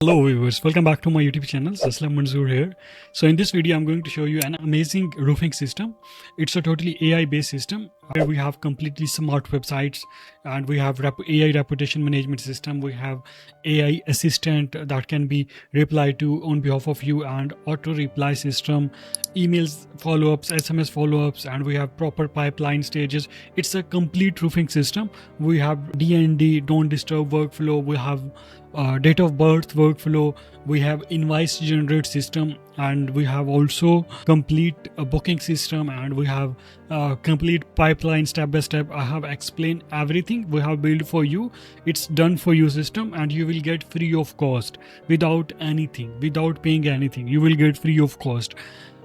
Hello viewers, welcome back to my YouTube channel. Aslam Manzoor here. So in this video I'm going to show you an amazing roofing system. It's a totally AI based system where we have completely smart websites, and we have AI reputation management system. We have AI assistant that can be replied to on behalf of you, and auto reply system, emails follow-ups, SMS follow-ups, and we have proper pipeline stages. It's a complete roofing system. We have DND, don't disturb workflow. We have date of birth workflow, we have invoice generate system, and we have also complete booking system, and we have complete pipeline step by step. I have explained everything we have built for you. It's done for you system, and you will get free of cost, without anything, without paying anything. You will get free of cost.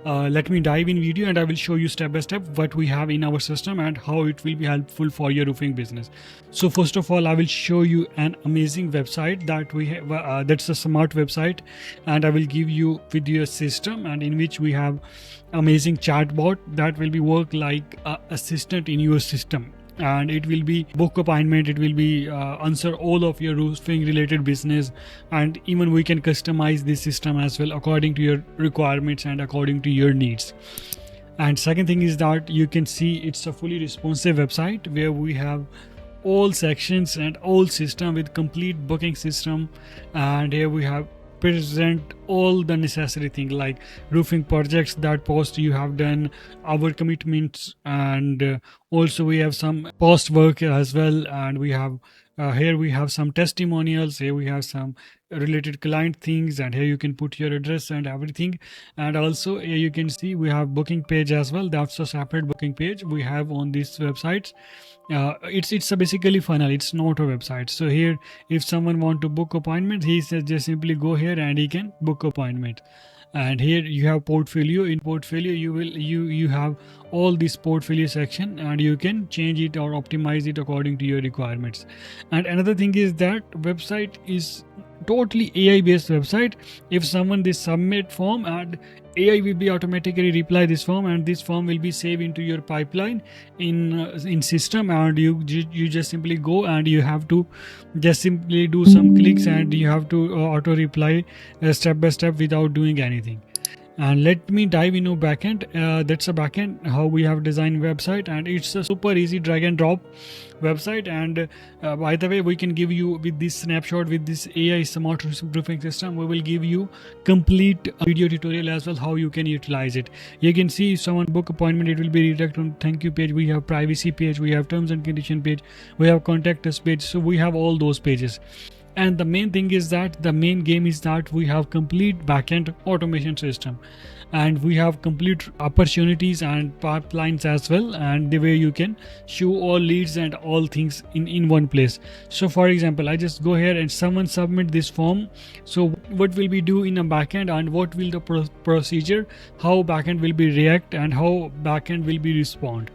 Let me dive in video and I will show you step by step what we have in our system and how it will be helpful for your roofing business. So first of all, I will show you an amazing website that we have. That's a smart website, and I will give you video system, and in which we have amazing chatbot that will be work like assistant in your system. And it will be book appointment, it will be answer all of your roofing related business, and even we can customize this system as well according to your requirements and according to your needs. And second thing is that you can see it's a fully responsive website where we have all sections and all system with complete booking system. And here we have present all the necessary thing like roofing projects that post you have done, our commitments, and also we have some post work as well. And we have here we have some testimonials, here we have some related client things, and here you can put your address and everything. And also here you can see we have booking page as well. That's a separate booking page we have on this website. It's a basically funnel, it's not a website. So here if someone want to book appointment, he says just simply go here and he can book appointment. And here you have portfolio. In portfolio you have all this portfolio section, and you can change it or optimize it according to your requirements. And another thing is that website is totally AI based website. If someone they submit form, and AI will be automatically reply this form, and this form will be saved into your pipeline in system, and you just simply go and you have to just simply do some clicks, and you have to auto reply step by step without doing anything. And let me dive into backend. That's a backend how we have designed website, and it's a super easy drag and drop website. And by the way, we can give you with this snapshot, with this AI smart roofing system, we will give you complete video tutorial as well how you can utilize it. You can see if someone book appointment, it will be redirect on thank you page, we have privacy page, we have terms and condition page, we have contact us page. So we have all those pages. And the main thing is that the main game is that we have complete backend automation system, and we have complete opportunities and pipelines as well, and the way you can show all leads and all things in one place. So for example, I just go here and someone submit this form. So what will we do in a backend, and what will the procedure, how backend will be react, and how backend will be respond.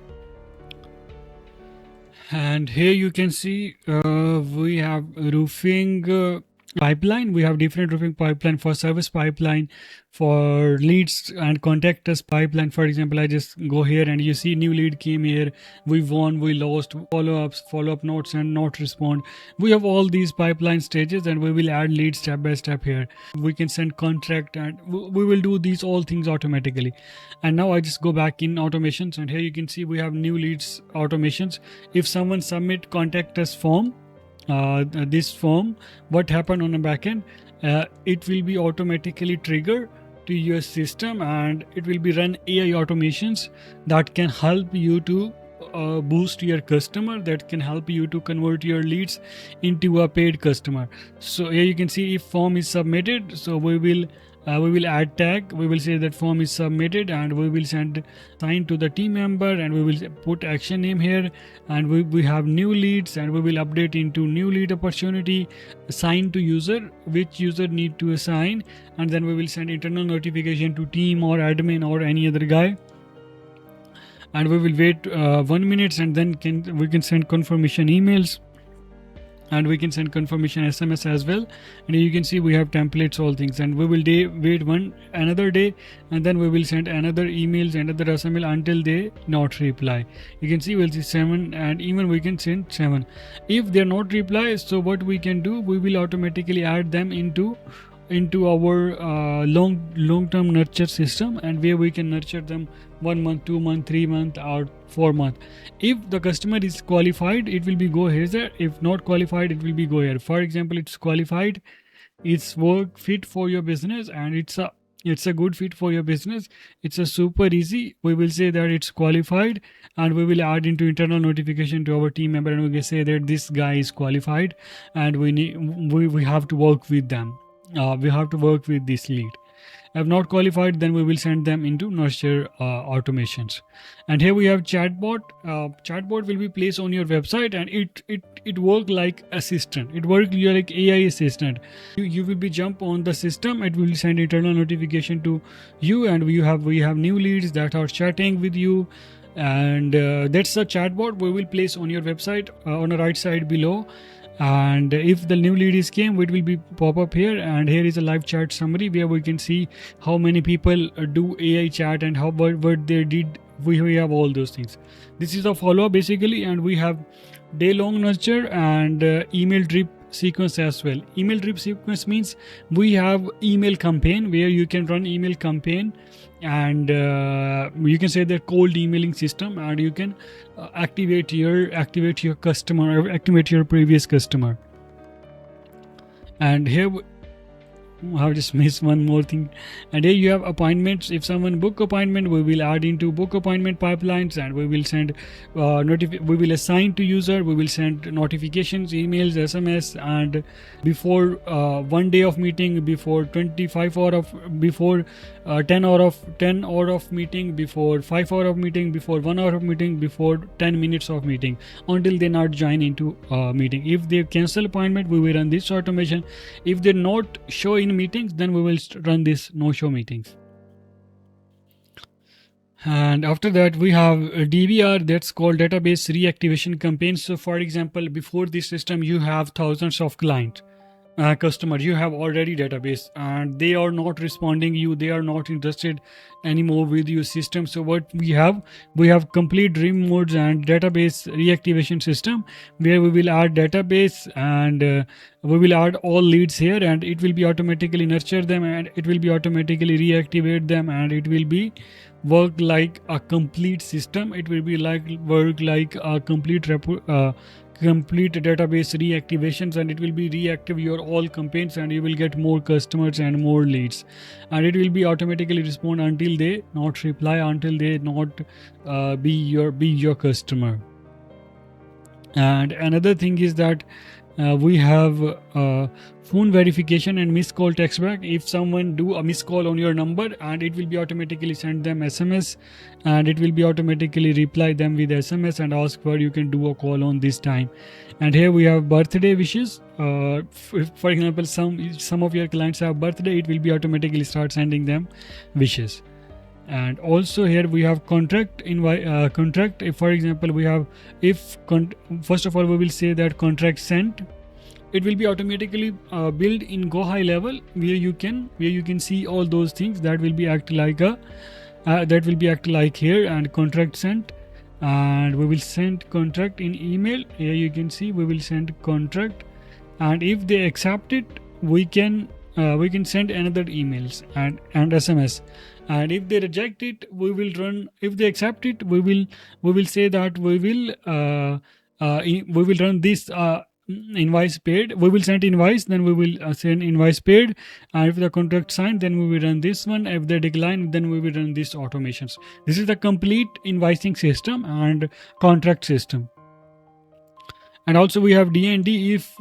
And here you can see we have roofing pipeline. We have different roofing pipeline for service pipeline, for leads and contact us pipeline. For example, I just go here and you see new lead came here, we won, we lost, follow-ups, follow-up notes, and not respond. We have all these pipeline stages, and we will add leads step by step here. We can send contract, and we will do these all things automatically. And now I just go back in automations, and here you can see we have new leads automations. If someone submit contact us form, this form, what happened on the backend, it will be automatically triggered to your system, and it will be run AI automations that can help you to boost your customer, that can help you to convert your leads into a paid customer. So here you can see if form is submitted, so we will add tag, we will say that form is submitted, and we will send sign to the team member, and we will put action name here, and we have new leads, and we will update into new lead opportunity, assign to user, which user need to assign, and then we will send internal notification to team or admin or any other guy. And we will wait 1 minute, and then we can send confirmation emails, and we can send confirmation SMS as well. And you can see we have templates, all things, and we will wait another day, and then we will send another emails, another SMS until they not reply. You can see we'll see 7, and even we can send 7. If they're not reply, so what we can do, we will automatically add them into into our long-term nurture system, and where we can nurture them 1 month, 2 month, 3 month, or 4 month. If the customer is qualified, it will be go here. If not qualified, it will be go here. For example, it's qualified, it's work fit for your business, and it's a good fit for your business. It's a super easy. We will say that it's qualified, and we will add into internal notification to our team member, and we can say that this guy is qualified, and we have to work with them. We have to work with this lead. If not qualified, then we will send them into nurture automations. And here we have chatbot. Chatbot will be placed on your website, and it work like assistant. It work like AI assistant. You will be jump on the system. It will send internal notification to you, and we have new leads that are chatting with you. And that's a chatbot we will place on your website on the right side below. And if the new lead is came, it will be pop up here, and here is a live chat summary where we can see how many people do AI chat and how what they did. We have all those things. This is a follow-up basically, and we have day-long nurture and email drip sequence as well. Email drip sequence means we have email campaign where you can run email campaign, and you can say the cold emailing system, and you can activate your customer, or activate your previous customer. And here I've just missed one more thing. And here you have appointments. If someone book appointment, we will add into book appointment pipelines, and we will send we will assign to user. We will send notifications, emails, SMS, and before 1 day of meeting, before 25 hour of, before 10 hour of meeting, before 5 hour of meeting, before 1 hour of meeting, before 10 minutes of meeting, until they not join into meeting. If they cancel appointment, we will run this automation. If they not show in meetings, then we will run this no-show meetings. And after that, we have a DBR, that's called database reactivation campaigns. So for example, before this system, you have thousands of clients, customers. You have already database, and they are not responding you, they are not interested anymore with your system. So what we have complete dream modes and database reactivation system, where we will add database, and we will add all leads here, and it will be automatically nurture them, and it will be automatically reactivate them, and it will be work like a complete system. It will be work like a complete complete database reactivations, and it will be reactive your all campaigns, and you will get more customers and more leads, and it will be automatically respond until they not reply, until they not be your customer. And another thing is that we have phone verification and missed call text back. If someone do a missed call on your number, and it will be automatically send them SMS, and it will be automatically reply them with SMS and ask for you can do a call on this time. And here we have birthday wishes. For example, some of your clients have birthday, it will be automatically start sending them wishes. And also here we have contract contract. If for example we have, first of all we will say that contract sent, it will be automatically built in GoHighLevel, where you can see all those things that will be act like here. And contract sent, and we will send contract in email. Here you can see we will send contract, and if they accept it, we can send another emails and SMS. And if they reject it, we will run. If they accept it, we will say that we will run this invoice paid. We will send invoice, then we will send invoice paid. And if the contract signed, then we will run this one. If they decline, then we will run this automations. This is the complete invoicing system and contract system. And also we have D&D. If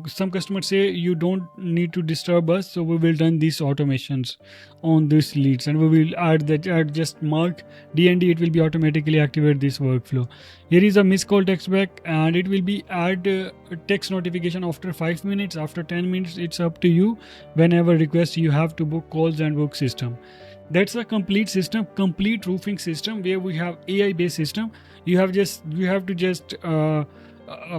some customers say you don't need to disturb us, so we will run these automations on these leads, and we will add just mark D&D. It will be automatically activate this workflow. Here is a missed call text back, and it will be add text notification after 5 minutes, after 10 minutes. It's up to you. Whenever request you have to book calls and book system. That's a complete system, complete roofing system, where we have AI based system. You have to just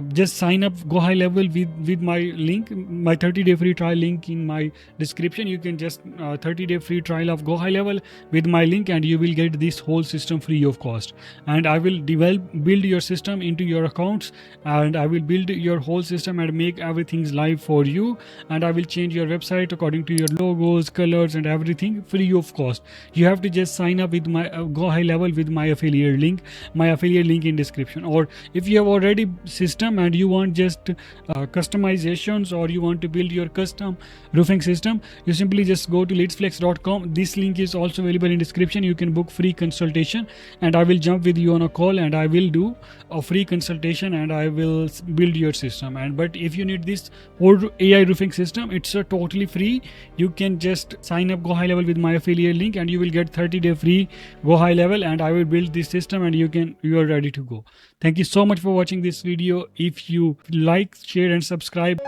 just sign up GoHighLevel with my link, my 30-day free trial link in my description. You can just 30-day free trial of GoHighLevel with my link, and you will get this whole system free of cost. And I will build your system into your accounts, and I will build your whole system and make everything live for you. And I will change your website according to your logos, colors, and everything free of cost. You have to just sign up with my GoHighLevel with my affiliate link in description. Or if you have already system and you want just customizations, or you want to build your custom roofing system, you simply just go to leadsflex.com. This link is also available in description. You can book free consultation, and I will jump with you on a call, and I will do a free consultation, and I will build your system. And but if you need this whole AI roofing system, it's totally free. You can just sign up GoHighLevel with my affiliate link, and you will get 30-day free GoHighLevel, and I will build this system, and you are ready to go. Thank you so much for watching this video. If you like, share, and subscribe.